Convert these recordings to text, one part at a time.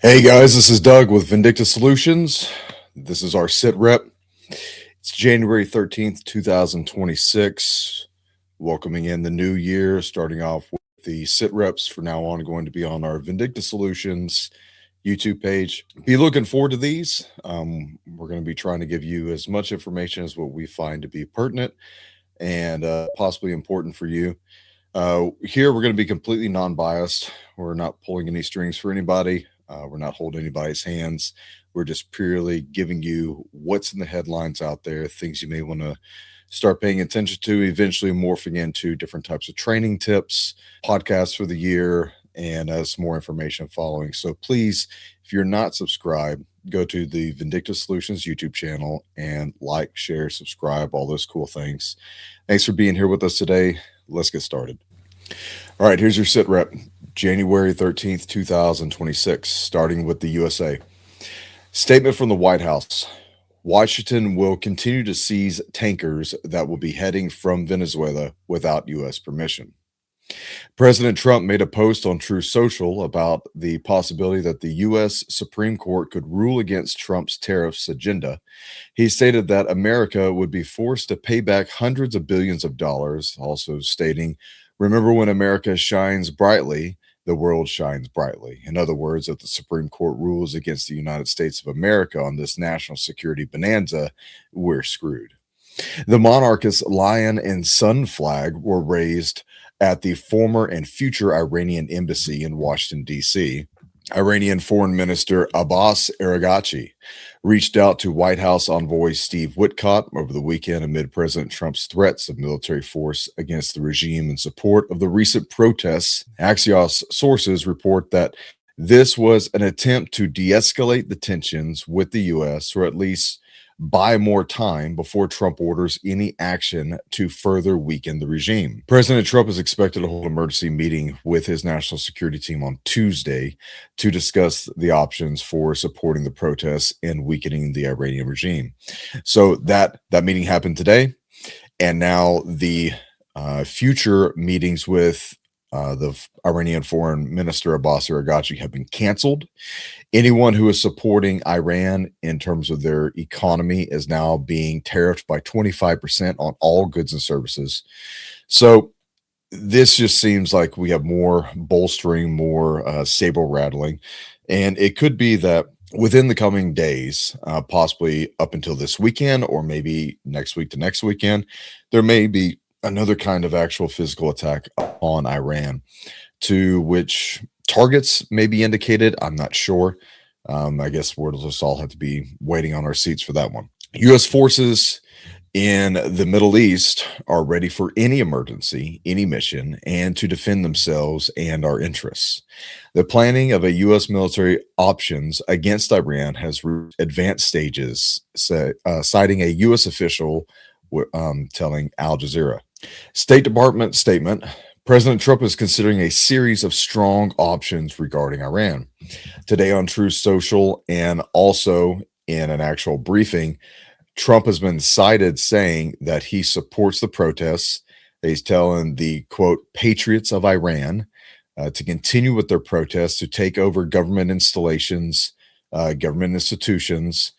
Hey guys, this is Doug with Vindicta Solutions. This is our SITREP. It's January 13th, 2026. Welcoming in the new year, starting off with the SITREPs from now on going to be on our Vindicta Solutions YouTube page. Be looking forward to these. We're going to be trying to give you as much information as what we find to be pertinent and possibly important for you. Here, we're going to be completely non-biased. We're not pulling any strings for anybody. We're not holding anybody's hands. We're just purely giving you what's in the headlines out there, things you may want to start paying attention to, eventually morphing into different types of training tips, podcasts for the year, and some more information following. So please, if you're not subscribed, go to the Vindicta Solutions YouTube channel and like, share, subscribe, all those cool things. Thanks for being here with us today. Let's get started. All right, here's your SITREP, January 13th, 2026, starting with the USA. Statement from the White House. Washington will continue to seize tankers that will be heading from Venezuela without U.S. permission. President Trump made a post on Truth Social about the possibility that the U.S. Supreme Court could rule against Trump's tariffs agenda. He stated that America would be forced to pay back hundreds of billions of dollars, also stating, "Remember when America shines brightly, the world shines brightly." In other words, if the Supreme Court rules against the United States of America on this national security bonanza, we're screwed. The monarchist lion and sun flag were raised at the former and future Iranian embassy in Washington, D.C. Iranian Foreign Minister Abbas Araghchi reached out to White House envoy Steve Witkoff over the weekend amid President Trump's threats of military force against the regime in support of the recent protests. Axios sources report that this was an attempt to de-escalate the tensions with the U.S., or at least buy more time before Trump orders any action to further weaken the regime. President Trump is expected to hold an emergency meeting with his national security team on Tuesday to discuss the options for supporting the protests and weakening the Iranian regime. So that meeting happened today, and now the future meetings with the Iranian Foreign Minister Abbas Araghchi have been canceled. Anyone who is supporting Iran in terms of their economy is now being tariffed by 25% on all goods and services. So this just seems like we have more bolstering, more saber rattling. And it could be that within the coming days, possibly up until this weekend or maybe next week to next weekend, there may be another kind of actual physical attack on Iran, to which targets may be indicated. I'm not sure. I guess we'll just all have to be waiting on our seats for that one. U.S. forces in the Middle East are ready for any emergency, any mission, and to defend themselves and our interests. The planning of a U.S. military options against Iran has reached advanced stages, citing a U.S. official telling Al Jazeera. State Department statement. President Trump is considering a series of strong options regarding Iran. Today on Truth Social and also in an actual briefing, Trump has been cited saying that he supports the protests. He's telling the, quote, patriots of Iran to continue with their protests, to take over government installations, government institutions.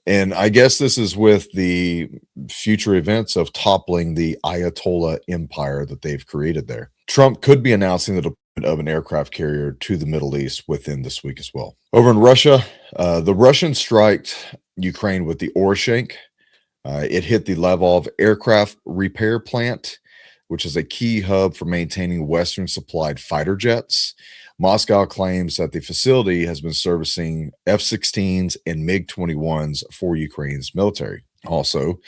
And I guess this is with the future events of toppling the Ayatollah empire that they've created there. Trump could be announcing the deployment of an aircraft carrier to the Middle East within this week as well. Over in Russia, the Russians striked Ukraine with the Oroshenk. It hit the Lvov aircraft repair plant, which is a key hub for maintaining Western supplied fighter jets. Moscow claims that the facility has been servicing F-16s and MiG-21s for Ukraine's military. Also,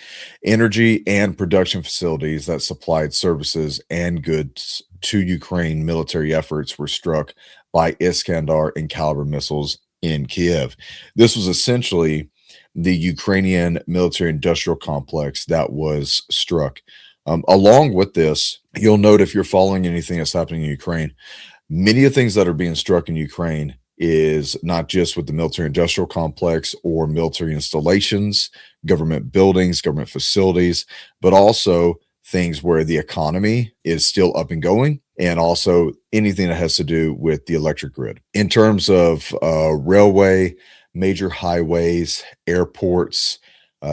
energy and production facilities that supplied services and goods to Ukraine military efforts were struck by Iskander and Caliber missiles in Kiev. This was essentially the Ukrainian military industrial complex that was struck. Along with this, you'll note, if you're following anything that's happening in Ukraine, many of the things that are being struck in Ukraine is not just with the military industrial complex or military installations, government buildings, government facilities, but also things where the economy is still up and going, and also anything that has to do with the electric grid. In terms of railway, major highways, airports,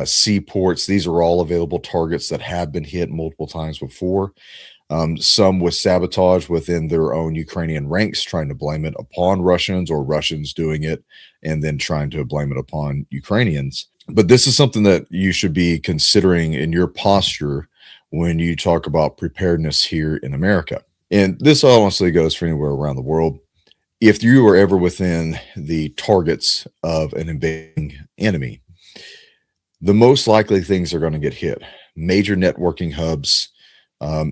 seaports, these are all available targets that have been hit multiple times before. Some with sabotage within their own Ukrainian ranks, trying to blame it upon Russians, or Russians doing it and then trying to blame it upon Ukrainians. But this is something that you should be considering in your posture when you talk about preparedness here in America. And this honestly goes for anywhere around the world. If you are ever within the targets of an invading enemy, the most likely things are going to get hit: major networking hubs,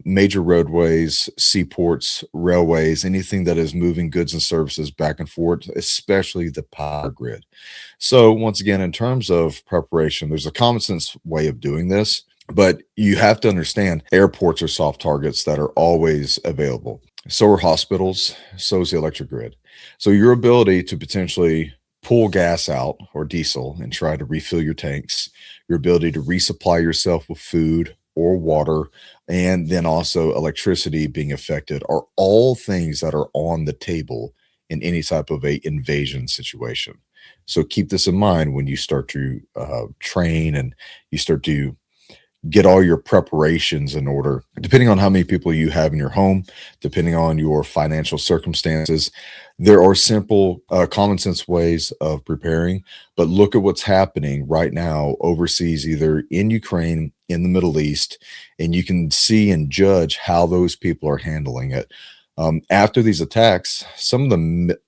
major roadways, seaports, railways, anything that is moving goods and services back and forth, especially the power grid. So, once again, in terms of preparation, there's a common sense way of doing this, but you have to understand airports are soft targets that are always available. So are hospitals, so is the electric grid. So, your ability to potentially pull gas out or diesel and try to refill your tanks, your ability to resupply yourself with food or water, and then also electricity being affected, are all things that are on the table in any type of a invasion situation. So keep this in mind when you start to train and you start to get all your preparations in order, depending on how many people you have in your home, depending on your financial circumstances. There are simple, common sense ways of preparing, but look at what's happening right now overseas, either in Ukraine, in the Middle East, and you can see and judge how those people are handling it. After these attacks, some of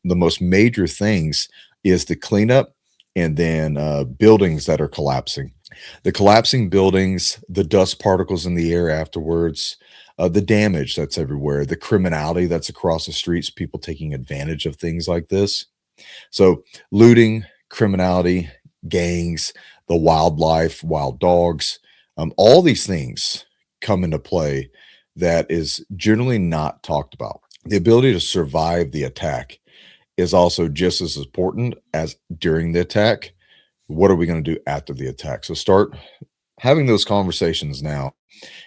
the most major things is the cleanup, and then buildings that are collapsing. The collapsing buildings, the dust particles in the air afterwards, the damage that's everywhere, the criminality that's across the streets, people taking advantage of things like this. So, looting, criminality, gangs, the wildlife, wild dogs, all these things come into play that is generally not talked about. The ability to survive the attack is also just as important as during the attack. What are we going to do after the attack? So start having those conversations now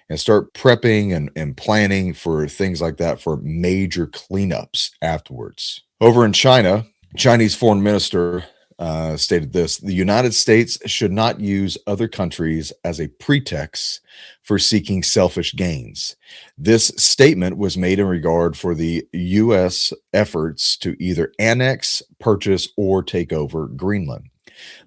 and start prepping and planning for things like that, for major cleanups afterwards. Over in China, Chinese foreign minister stated this: the United States should not use other countries as a pretext for seeking selfish gains. This statement was made in regard for the U.S. efforts to either annex, purchase, or take over Greenland.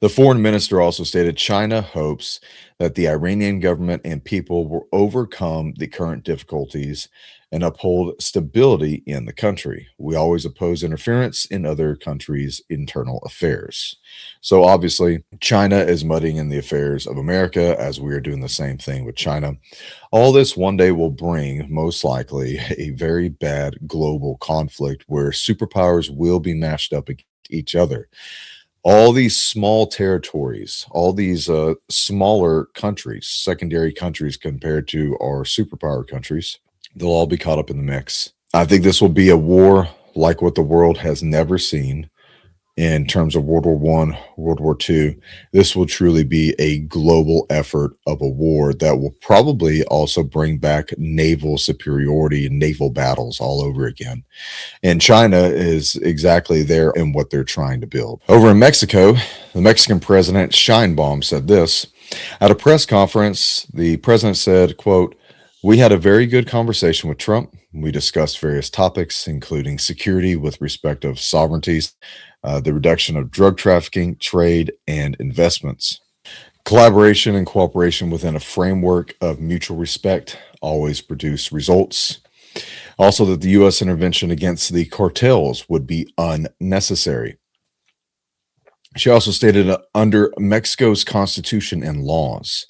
The foreign minister also stated China hopes that the Iranian government and people will overcome the current difficulties and uphold stability in the country. We always oppose interference in other countries' internal affairs. So obviously, China is muddying in the affairs of America as we are doing the same thing with China. All this one day will bring, most likely, a very bad global conflict where superpowers will be matched up against each other. All these small territories, all these smaller countries, secondary countries compared to our superpower countries, they'll all be caught up in the mix. I think this will be a war like what the world has never seen in terms of World War One, World War Two. This will truly be a global effort of a war that will probably also bring back naval superiority and naval battles all over again. And China is exactly there in what they're trying to build. Over in Mexico, the Mexican president Sheinbaum said this at a press conference. The president said, quote, "We had a very good conversation with Trump. We discussed various topics, including security with respect of sovereignties, the reduction of drug trafficking, trade, and investments. Collaboration and cooperation within a framework of mutual respect always produce results. Also, that the U.S. intervention against the cartels would be unnecessary." She also stated under Mexico's constitution and laws,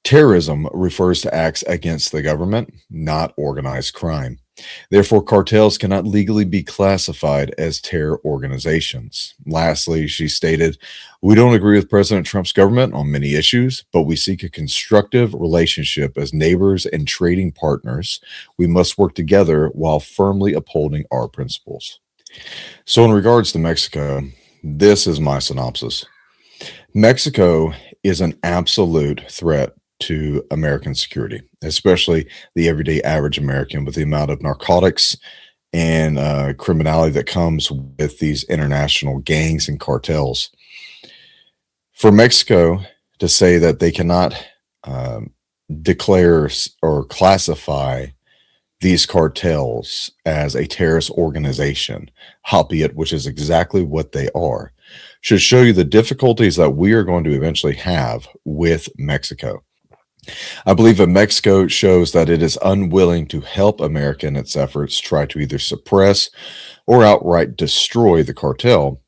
terrorism refers to acts against the government, not organized crime. Therefore, cartels cannot legally be classified as terror organizations. Lastly, she stated, "We don't agree with President Trump's government on many issues, but we seek a constructive relationship as neighbors and trading partners. We must work together while firmly upholding our principles." So, in regards to Mexico, this is my synopsis. Mexico is an absolute threat to American security, especially the everyday average American, with the amount of narcotics and criminality that comes with these international gangs and cartels. For Mexico to say that they cannot um, declare or classify these cartels as a terrorist organization, albeit which is exactly what they are, should show you the difficulties that we are going to eventually have with Mexico. I believe that Mexico shows that it is unwilling to help America in its efforts try to either suppress or outright destroy the cartel.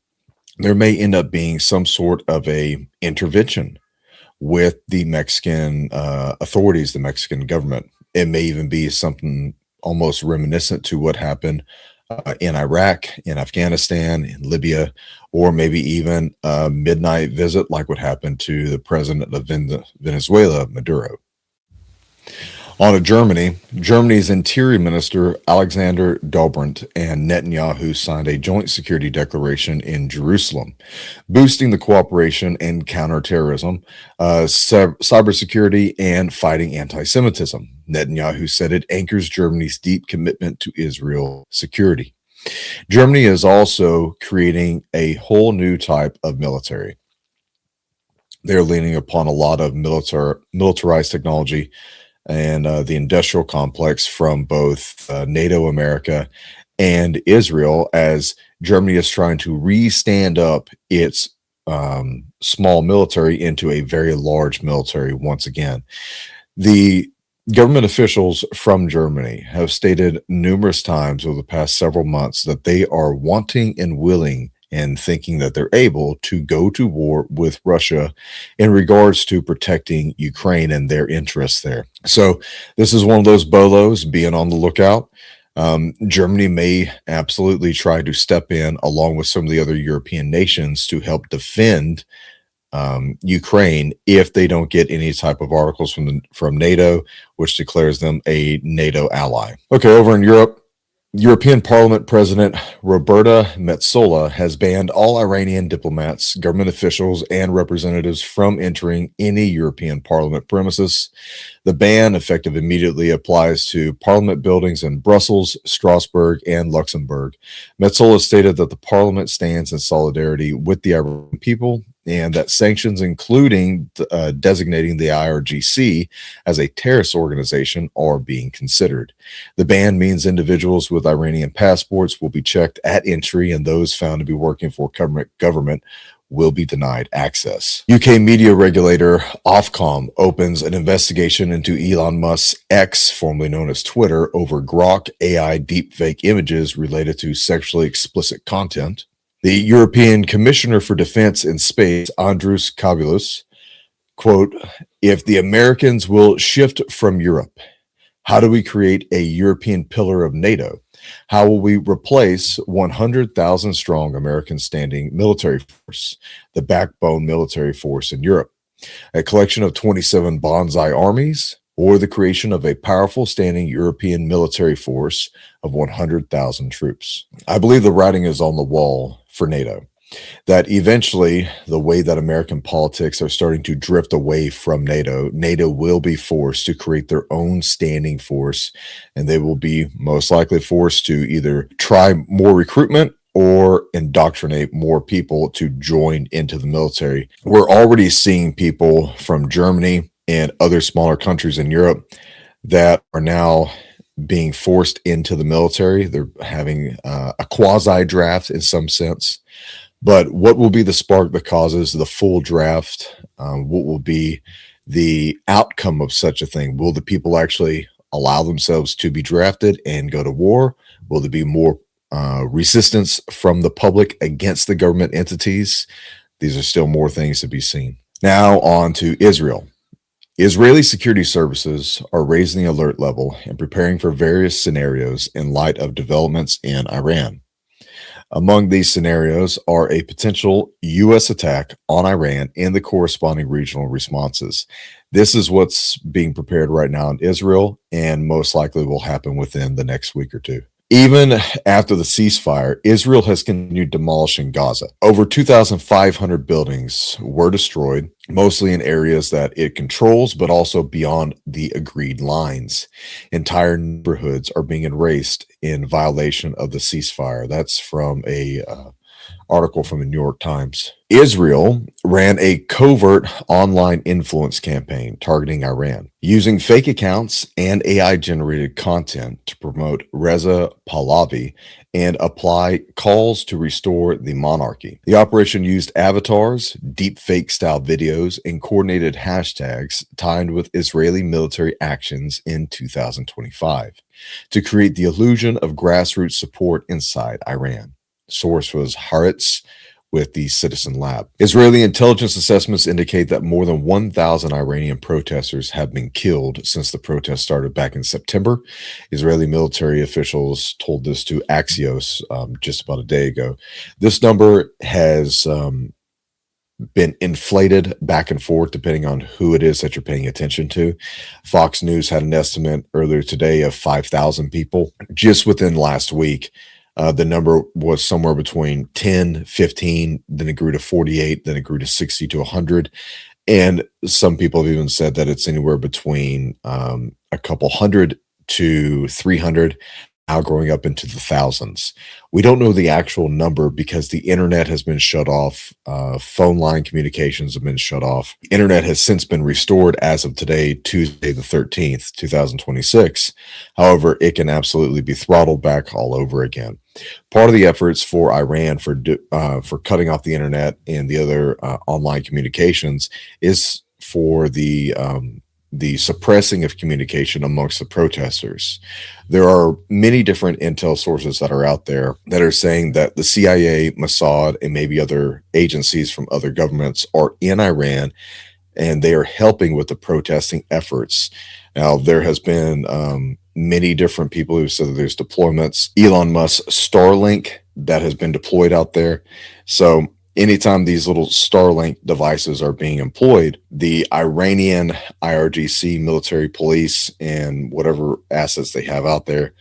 There may end up being some sort of a intervention with the Mexican authorities, the Mexican government. It may even be something almost reminiscent to what happened in Iraq, in Afghanistan, in Libya, or maybe even a midnight visit like what happened to the president of Venezuela, Maduro. On to Germany. Germany's Interior Minister Alexander Dobrindt and Netanyahu signed a joint security declaration in Jerusalem, boosting the cooperation in counterterrorism, cybersecurity, and fighting anti-Semitism. Netanyahu said it anchors Germany's deep commitment to Israel security. Germany is also creating a whole new type of military. They're leaning upon a lot of militarized technology and the industrial complex from both NATO America and Israel, as Germany is trying to re-stand up its small military into a very large military once again. The government officials from Germany have stated numerous times over the past several months that they are wanting and willing and thinking that they're able to go to war with Russia in regards to protecting Ukraine and their interests there. So this is one of those bolos, being on the lookout. Germany may absolutely try to step in along with some of the other European nations to help defend Ukraine if they don't get any type of articles from NATO, which declares them a NATO ally. Okay, over in Europe, European Parliament President Roberta Metsola has banned all Iranian diplomats, government officials, and representatives from entering any European Parliament premises. The ban, effective immediately, applies to Parliament buildings in Brussels, Strasbourg, and Luxembourg. Metsola stated that the Parliament stands in solidarity with the Iranian people and that sanctions, including designating the IRGC as a terrorist organization, are being considered. The ban means individuals with Iranian passports will be checked at entry, and those found to be working for government will be denied access. UK media regulator Ofcom opens an investigation into Elon Musk's X, formerly known as Twitter, over Grok AI deepfake images related to sexually explicit content. The European Commissioner for Defense and Space, Andrus Kabilus, quote, "If the Americans will shift from Europe, how do we create a European pillar of NATO? How will we replace 100,000 strong American standing military force, the backbone military force in Europe? A collection of 27 bonsai armies, or the creation of a powerful standing European military force of 100,000 troops?" I believe the writing is on the wall for NATO, that eventually the way that American politics are starting to drift away from NATO, NATO will be forced to create their own standing force, and they will be most likely forced to either try more recruitment or indoctrinate more people to join into the military. We're already seeing people from Germany and other smaller countries in Europe that are now being forced into the military. They're having a quasi draft in some sense. But what will be the spark that causes the full draft? What will be the outcome of such a thing? Will the people actually allow themselves to be drafted and go to war? Will there be more resistance from the public against the government entities? These are still more things to be seen. Now on to Israel. Israeli security services are raising the alert level and preparing for various scenarios in light of developments in Iran. Among these scenarios are a potential U.S. attack on Iran and the corresponding regional responses. This is what's being prepared right now in Israel and most likely will happen within the next week or two. Even after the ceasefire, Israel has continued demolishing Gaza. Over 2,500 buildings were destroyed, mostly in areas that it controls, but also beyond the agreed lines. Entire neighborhoods are being erased in violation of the ceasefire. That's from a article from the New York Times. Israel ran a covert online influence campaign targeting Iran, using fake accounts and AI generated content to promote Reza Pahlavi and apply calls to restore the monarchy. The operation used avatars, deep fake style videos, and coordinated hashtags tied with Israeli military actions in 2025 to create the illusion of grassroots support inside Iran. Source was Haaretz with the Citizen Lab. Israeli intelligence assessments indicate that more than 1,000 Iranian protesters have been killed since the protests started back in September. Israeli military officials told this to Axios just about a day ago. This number has been inflated back and forth depending on who it is that you're paying attention to. Fox News had an estimate earlier today of 5,000 people just within last week. The number was somewhere between 10, 15, then it grew to 48, then it grew to 60 to 100. And some people have even said that it's anywhere between a couple hundred to 300, now growing up into the thousands. We don't know the actual number because the internet has been shut off. Phone line communications have been shut off. Internet has since been restored as of today, Tuesday the 13th, 2026. However, it can absolutely be throttled back all over again. Part of the efforts for Iran for cutting off the internet and the other online communications is for the suppressing of communication amongst the protesters. There are many different intel sources that are out there that are saying that the CIA, Mossad, and maybe other agencies from other governments are in Iran and they are helping with the protesting efforts. Now, there has been many different people who said that there's deployments. Elon Musk's Starlink that has been deployed out there. So anytime these little Starlink devices are being employed, the Iranian IRGC military police and whatever assets they have out there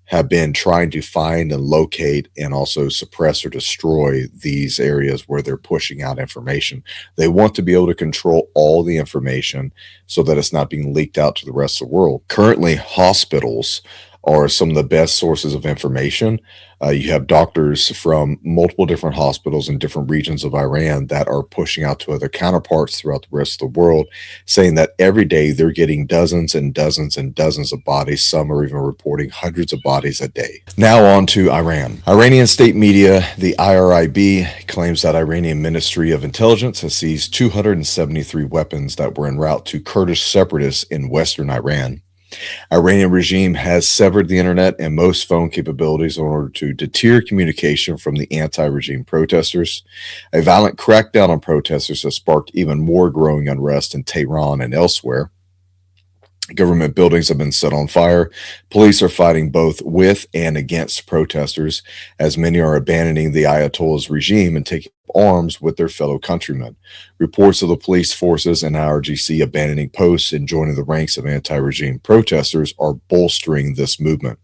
have been trying to find and locate and also suppress or destroy these areas where they're pushing out information. They want to be able to control all the information so that it's not being leaked out to the rest of the world. Currently, hospitals are some of the best sources of information. You have doctors from multiple different hospitals in different regions of Iran that are pushing out to other counterparts throughout the rest of the world, saying that every day they're getting dozens and dozens and dozens of bodies. Some are even reporting hundreds of bodies a day. Now on to Iran. Iranian state media, the IRIB, claims that Iranian Ministry of Intelligence has seized 273 weapons that were en route to Kurdish separatists in western Iran. Iranian regime has severed the internet and most phone capabilities in order to deter communication from the anti-regime protesters. A violent crackdown on protesters has sparked even more growing unrest in Tehran and elsewhere. Government buildings have been set on fire. Police are fighting both with and against protesters, as many are abandoning the Ayatollah's regime and taking up arms with their fellow countrymen. Reports of the police forces and IRGC abandoning posts and joining the ranks of anti-regime protesters are bolstering this movement.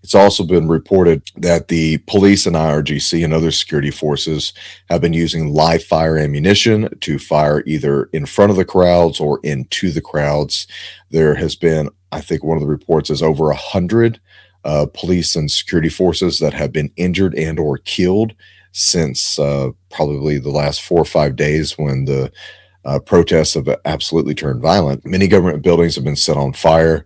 It's also been reported that the police and IRGC and other security forces have been using live fire ammunition to fire either in front of the crowds or into the crowds. There has been, I think one of the reports is over 100 police and security forces that have been injured and or killed since probably the last 4 or 5 days when the protests have absolutely turned violent. Many government buildings have been set on fire.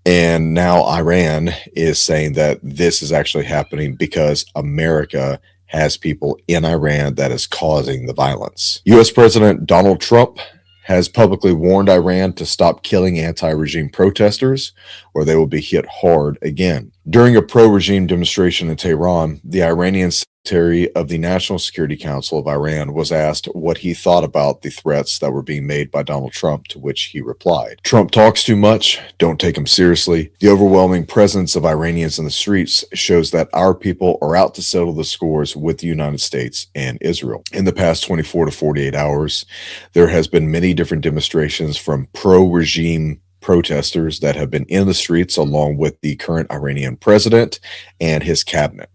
And now Iran is saying that this is actually happening because America has people in Iran that is causing the violence. U.S. President Donald Trump has publicly warned Iran to stop killing anti-regime protesters or they will be hit hard again. During a pro-regime demonstration in Tehran, the Iranian Secretary of the National Security Council of Iran was asked what he thought about the threats that were being made by Donald Trump, to which he replied, "Trump talks too much. Don't take him seriously. The overwhelming presence of Iranians in the streets shows that our people are out to settle the scores with the United States and Israel." In the past 24 to 48 hours, there has been many different demonstrations from pro-regime protesters that have been in the streets, along with the current Iranian president and his cabinet,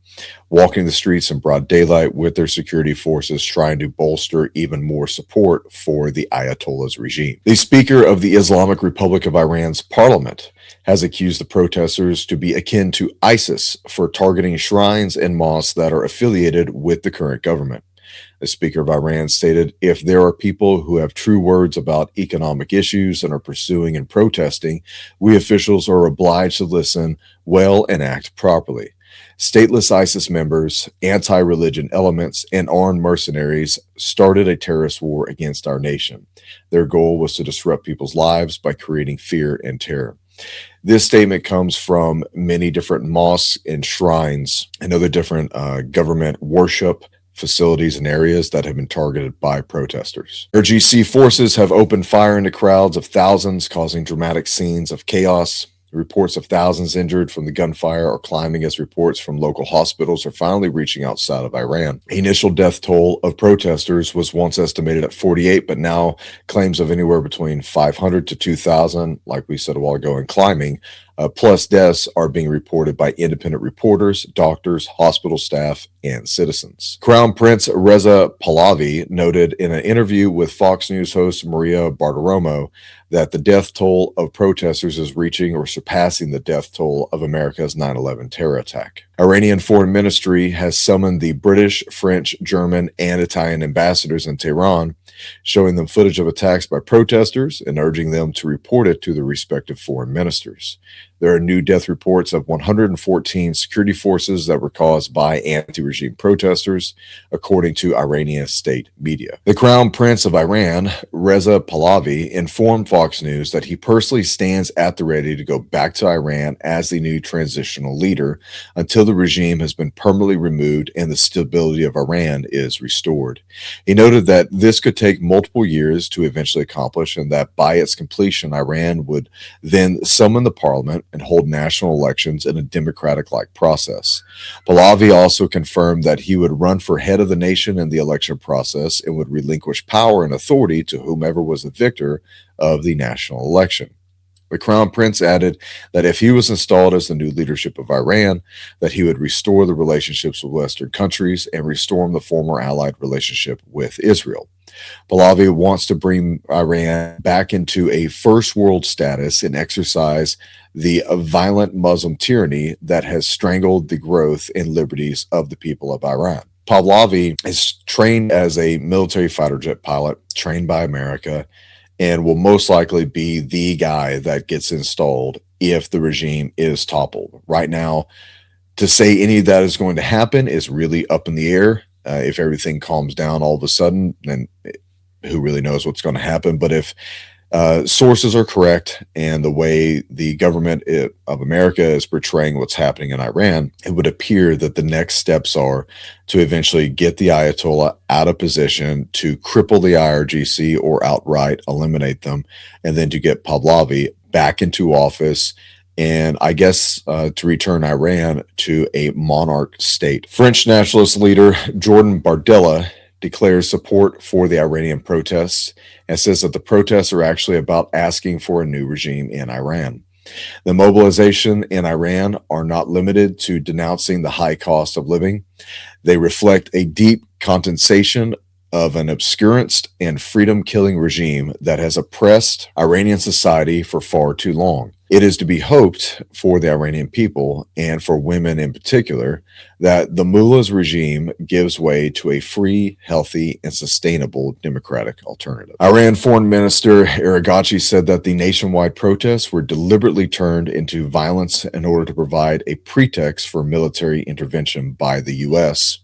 walking the streets in broad daylight with their security forces, trying to bolster even more support for the Ayatollah's regime. The Speaker of the Islamic Republic of Iran's parliament has accused the protesters to be akin to ISIS for targeting shrines and mosques that are affiliated with the current government. The Speaker of Iran stated, "If there are people who have true words about economic issues and are pursuing and protesting, we officials are obliged to listen well and act properly. Stateless ISIS members, anti-religion elements, and armed mercenaries started a terrorist war against our nation. Their goal was to disrupt people's lives by creating fear and terror." This statement comes from many different mosques and shrines and other different government worship facilities and areas that have been targeted by protesters. RGC forces have opened fire into crowds of thousands, causing dramatic scenes of chaos. Reports of thousands injured from the gunfire are climbing as reports from local hospitals are finally reaching outside of Iran. The initial death toll of protesters was once estimated at 48, but now claims of anywhere between 500 to 2,000, like we said a while ago, and climbing. Plus deaths are being reported by independent reporters, doctors, hospital staff, and citizens. Crown Prince Reza Pahlavi noted in an interview with Fox News host Maria Bartiromo that the death toll of protesters is reaching or surpassing the death toll of America's 9/11 terror attack. Iranian Foreign Ministry has summoned the British, French, German, and Italian ambassadors in Tehran, showing them footage of attacks by protesters and urging them to report it to their respective foreign ministers. There are new death reports of 114 security forces that were caused by anti-regime protesters, according to Iranian state media. The Crown Prince of Iran, Reza Pahlavi, informed Fox News that he personally stands at the ready to go back to Iran as the new transitional leader until the regime has been permanently removed and the stability of Iran is restored. He noted that this could take multiple years to eventually accomplish, and that by its completion, Iran would then summon the parliament and hold national elections in a democratic-like process. Pahlavi also confirmed that he would run for head of the nation in the election process and would relinquish power and authority to whomever was the victor of the national election. The Crown Prince added that if he was installed as the new leadership of Iran, that he would restore the relationships with Western countries and restore the former allied relationship with Israel. Pahlavi wants to bring Iran back into a first world status and exercise the violent Muslim tyranny that has strangled the growth and liberties of the people of Iran. Pahlavi is trained as a military fighter jet pilot, trained by America, and will most likely be the guy that gets installed if the regime is toppled. Right now, to say any of that is going to happen is really up in the air. If everything calms down all of a sudden, then who really knows what's going to happen? But if sources are correct and the way the government of America is portraying what's happening in Iran, it would appear that the next steps are to eventually get the Ayatollah out of position, to cripple the IRGC or outright eliminate them, and then to get Pahlavi back into office and I guess to return Iran to a monarch state. French nationalist leader Jordan Bardella declares support for the Iranian protests and says that the protests are actually about asking for a new regime in Iran. The mobilization in Iran are not limited to denouncing the high cost of living. They reflect a deep condensation of an obscurantist and freedom-killing regime that has oppressed Iranian society for far too long. It is to be hoped for the Iranian people, and for women in particular, that the mullah's regime gives way to a free, healthy, and sustainable democratic alternative. Iran Foreign Minister Araghchi said that the nationwide protests were deliberately turned into violence in order to provide a pretext for military intervention by the U.S.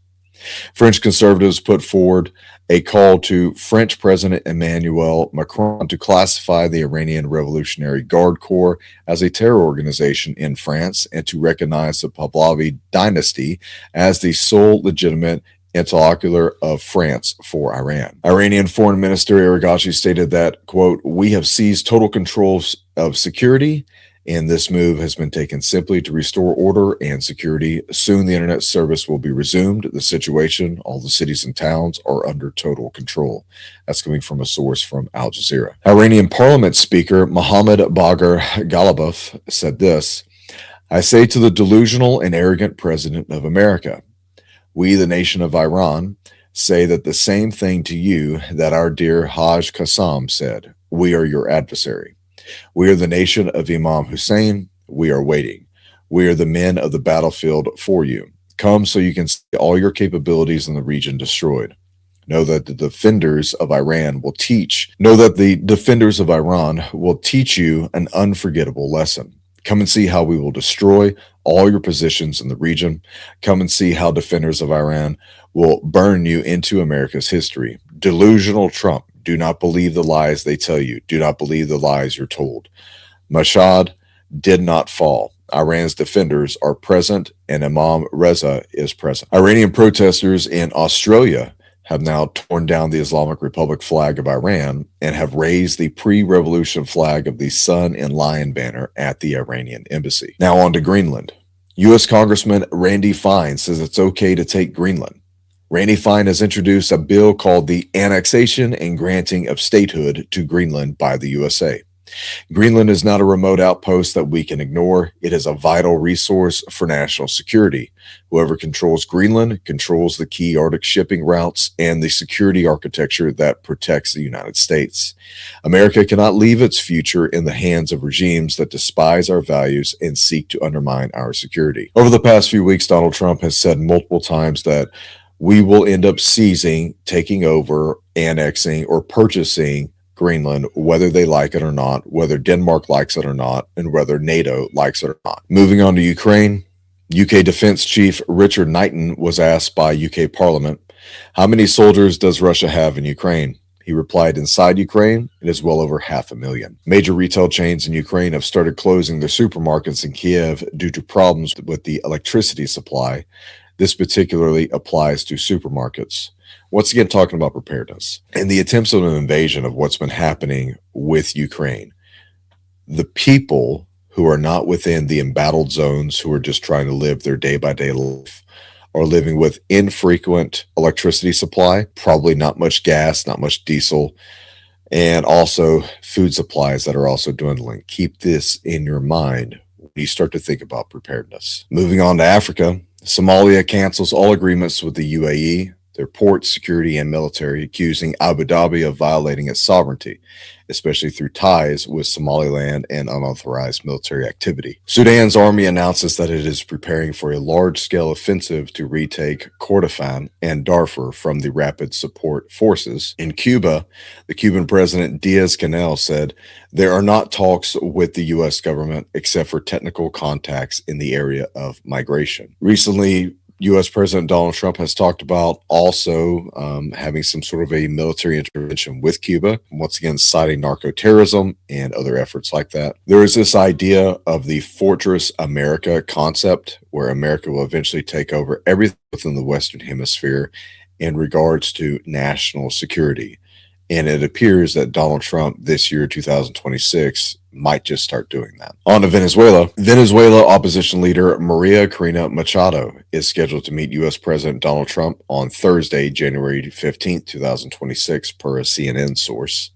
French conservatives put forward a call to French President Emmanuel Macron to classify the Iranian Revolutionary Guard Corps as a terror organization in France and to recognize the Pahlavi dynasty as the sole legitimate interlocutor of France for Iran. Iranian Foreign Minister Araghchi stated that, quote, "We have seized total control of security and this move has been taken simply to restore order and security. Soon the internet service will be resumed. The situation, all the cities and towns are under total control. That's coming from a source from Al Jazeera. Iranian Parliament Speaker Mohammad Bagher Ghalibaf said this: I say to the delusional and arrogant president of America, we, the nation of Iran, say that the same thing to you that our dear Haj Qassam said. We are your adversary. We are the nation of Imam Hussein. We are waiting. We are the men of the battlefield for you. Come so you can see all your capabilities in the region destroyed. Know that the defenders of Iran will teach. Know that the defenders of Iran will teach you an unforgettable lesson. Come and see how we will destroy all your positions in the region. Come and see how defenders of Iran will burn you into America's history. Delusional Trump, do not believe the lies they tell you. Do not believe the lies you're told. Mashhad did not fall. Iran's defenders are present, and Imam Reza is present. Iranian protesters in Australia have now torn down the Islamic Republic flag of Iran and have raised the pre-revolution flag of the sun and lion banner at the Iranian embassy. Now on to Greenland. U.S. Congressman Randy Fine says it's okay to take Greenland. Randy Fine has introduced a bill called the Annexation and Granting of Statehood to Greenland by the USA. Greenland is not a remote outpost that we can ignore. It is a vital resource for national security. Whoever controls Greenland controls the key Arctic shipping routes and the security architecture that protects the United States. America cannot leave its future in the hands of regimes that despise our values and seek to undermine our security. Over the past few weeks, Donald Trump has said multiple times that we will end up seizing, taking over, annexing, or purchasing Greenland, whether they like it or not, whether Denmark likes it or not, and whether NATO likes it or not. Moving on to Ukraine, UK Defense Chief Richard Knighton was asked by UK Parliament, how many soldiers does Russia have in Ukraine? He replied, inside Ukraine, it is well over 500,000. Major retail chains in Ukraine have started closing their supermarkets in Kiev due to problems with the electricity supply. This particularly applies to supermarkets. Once again, talking about preparedness and the attempts of an invasion of what's been happening with Ukraine. The people who are not within the embattled zones, who are just trying to live their day-by-day life, are living with infrequent electricity supply, probably not much gas, not much diesel, and also food supplies that are also dwindling. Keep this in your mind when you start to think about preparedness. Moving on to Africa, Somalia cancels all agreements with the UAE, their port, security, and military, accusing Abu Dhabi of violating its sovereignty, especially through ties with Somaliland and unauthorized military activity. Sudan's army announces that it is preparing for a large-scale offensive to retake Kordofan and Darfur from the Rapid Support Forces. In Cuba, the Cuban President Diaz-Canel said, there are not talks with the U.S. government except for technical contacts in the area of migration. Recently, U.S. President Donald Trump has talked about also having some sort of a military intervention with Cuba, once again citing narco-terrorism and other efforts like that. There is this idea of the Fortress America concept, where America will eventually take over everything within the Western Hemisphere in regards to national security. And it appears that Donald Trump this year, 2026, might just start doing that. On to Venezuela. Venezuela opposition leader Maria Corina Machado is scheduled to meet U.S. President Donald Trump on Thursday, January 15th, 2026, per a CNN source.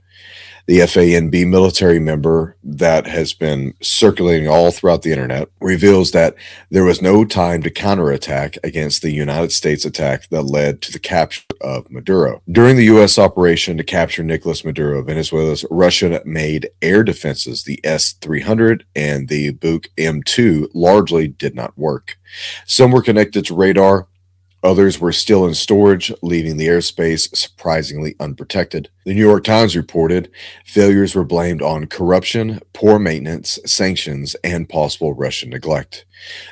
The FANB military member that has been circulating all throughout the internet reveals that there was no time to counterattack against the United States attack that led to the capture of Maduro. During the U.S. operation to capture Nicolas Maduro, Venezuela's Russian-made air defenses, the S-300 and the Buk M2, largely did not work. Some were connected to radar. Others were still in storage, leaving the airspace surprisingly unprotected. The New York Times reported failures were blamed on corruption, poor maintenance, sanctions, and possible Russian neglect.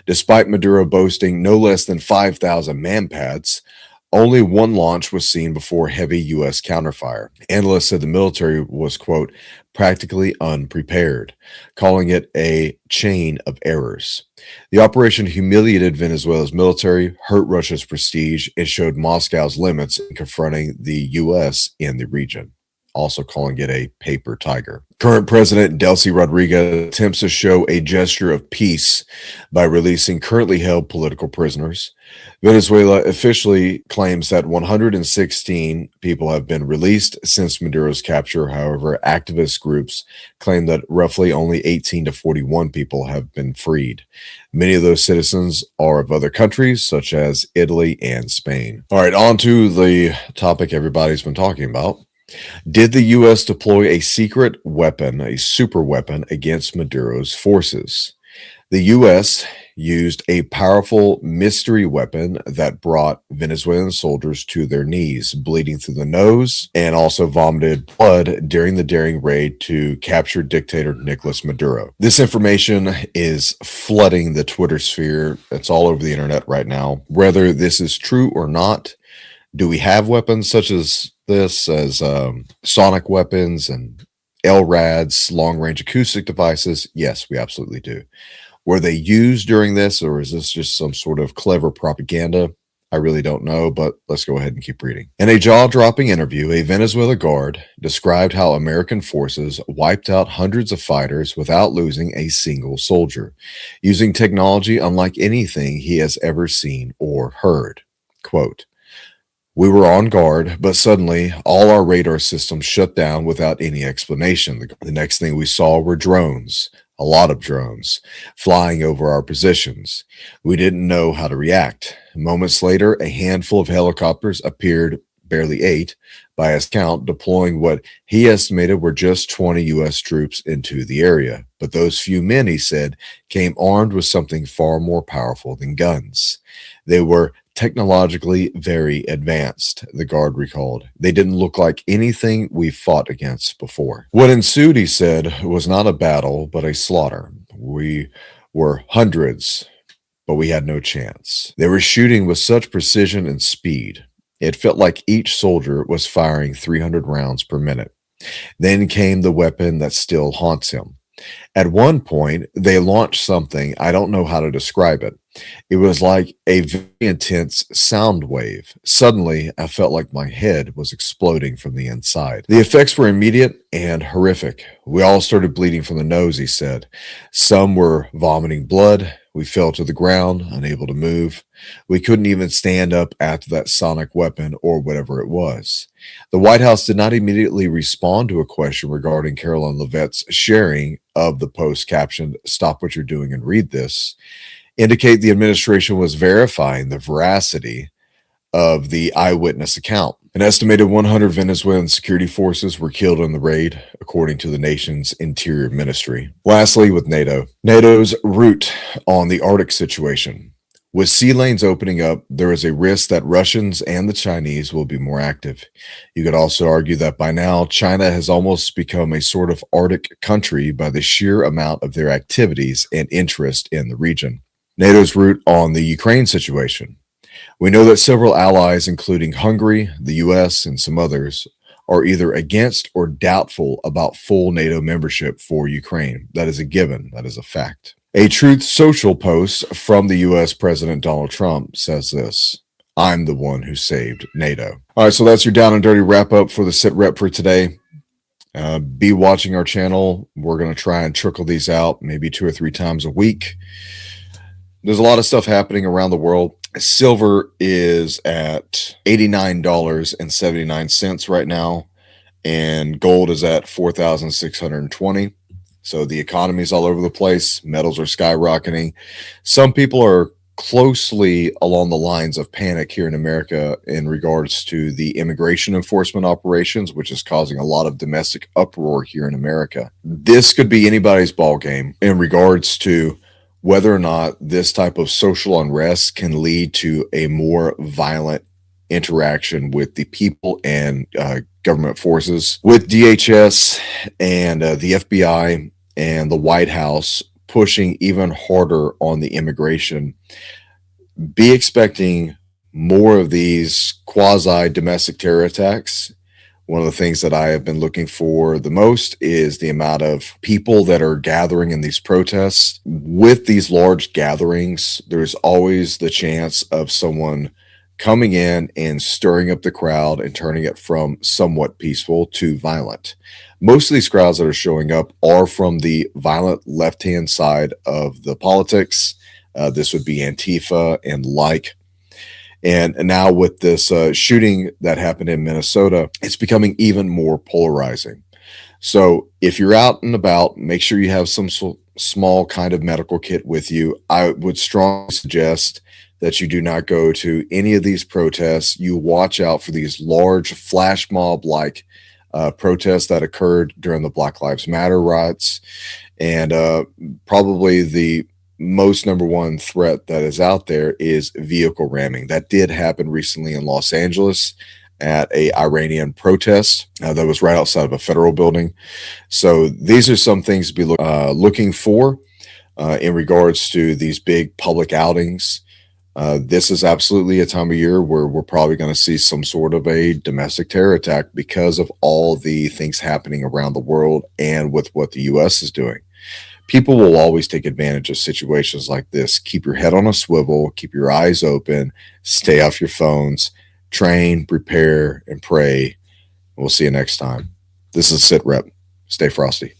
Despite Maduro boasting no less than 5,000 man-pads, only one launch was seen before heavy U.S. counterfire. Analysts said the military was, quote, practically unprepared, calling it a chain of errors. The operation humiliated Venezuela's military, hurt Russia's prestige, and showed Moscow's limits in confronting the U.S. in the region. also calling it a paper tiger. Current President Delcy Rodriguez attempts to show a gesture of peace by releasing currently held political prisoners. Venezuela officially claims that 116 people have been released since Maduro's capture. However, activist groups claim that roughly only 18 to 41 people have been freed. Many of those citizens are of other countries, such as Italy and Spain. All right, on to the topic everybody's been talking about. Did the U.S. deploy a secret weapon, a super weapon, against Maduro's forces? The U.S. used a powerful mystery weapon that brought Venezuelan soldiers to their knees, bleeding through the nose, and also vomited blood during the daring raid to capture dictator Nicolas Maduro. This information is flooding the Twitter sphere. It's all over the internet right now. Whether this is true or not, do we have weapons such as this, as sonic weapons and LRADs, long-range acoustic devices? Yes, we absolutely do. Were they used during this, or is this just some sort of clever propaganda? I really don't know, but let's go ahead and keep reading. In a jaw-dropping interview, a Venezuela guard described how American forces wiped out hundreds of fighters without losing a single soldier, using technology unlike anything he has ever seen or heard. Quote, "We were on guard, but suddenly all our radar systems shut down without any explanation. The next thing we saw were drones, a lot of drones, flying over our positions. We didn't know how to react. Moments later, a handful of helicopters appeared, barely 8, by his count, deploying what he estimated were just 20 U.S. troops into the area. But those few men, he said, came armed with something far more powerful than guns. They were technologically very advanced," the guard recalled. "They didn't look like anything we've fought against before." What ensued, he said, was not a battle, but a slaughter. "We were hundreds, but we had no chance. They were shooting with such precision and speed. It felt like each soldier was firing 300 rounds per minute. Then came the weapon that still haunts him. At one point, they launched something, I don't know how to describe it. It was like a very intense sound wave. Suddenly, I felt like my head was exploding from the inside. The effects were immediate and horrific. We all started bleeding from the nose," he said. "Some were vomiting blood. We fell to the ground, unable to move. We couldn't even stand up after that sonic weapon or whatever it was." The White House did not immediately respond to a question regarding Caroline Leavitt's sharing of the post captioned, "Stop what you're doing and read this," indicate the administration was verifying the veracity of the eyewitness account. An estimated 100 Venezuelan security forces were killed in the raid, according to the nation's interior ministry. Lastly, with NATO. NATO's route on the Arctic situation. With sea lanes opening up, there is a risk that Russians and the Chinese will be more active. You could also argue that by now, China has almost become a sort of Arctic country by the sheer amount of their activities and interest in the region. NATO's route on the Ukraine situation. We know that several allies, including Hungary, the US, and some others, are either against or doubtful about full NATO membership for Ukraine. That is a given. That is a fact. A Truth Social post from the US President Donald Trump says this: "I'm the one who saved NATO." All right, so that's your down and dirty wrap up for the SITREP for today. Be watching our channel. We're going to try and trickle these out maybe 2 or 3 times a week. There's a lot of stuff happening around the world. Silver is at $89.79 right now, and gold is at 4,620. So the economy is all over the place. Metals are skyrocketing. Some people are closely along the lines of panic here in America in regards to the immigration enforcement operations, which is causing a lot of domestic uproar here in America. This could be anybody's ball game in regards to whether or not this type of social unrest can lead to a more violent interaction with the people and government forces. With DHS and the FBI and the White House pushing even harder on the immigration, be expecting more of these quasi-domestic terror attacks. One of the things that I have been looking for the most is the amount of people that are gathering in these protests. With these large gatherings, there's always the chance of someone coming in and stirring up the crowd and turning it from somewhat peaceful to violent. Most of these crowds that are showing up are from the violent left hand side of the politics. This would be Antifa and like. And now with this shooting that happened in Minnesota, it's becoming even more polarizing. So if you're out and about, make sure you have some small kind of medical kit with you. I would strongly suggest that you do not go to any of these protests. You watch out for these large flash mob like protests that occurred during the Black Lives Matter riots. And probably the most number one threat that is out there is vehicle ramming. That did happen recently in Los Angeles at a Iranian protest that was right outside of a federal building. So these are some things to be looking for in regards to these big public outings. This is absolutely a time of year where we're probably going to see some sort of a domestic terror attack because of all the things happening around the world and with what the U.S. is doing. People will always take advantage of situations like this. Keep your head on a swivel, keep your eyes open, stay off your phones, train, prepare, and pray. We'll see you next time. This is SITREP. Stay frosty.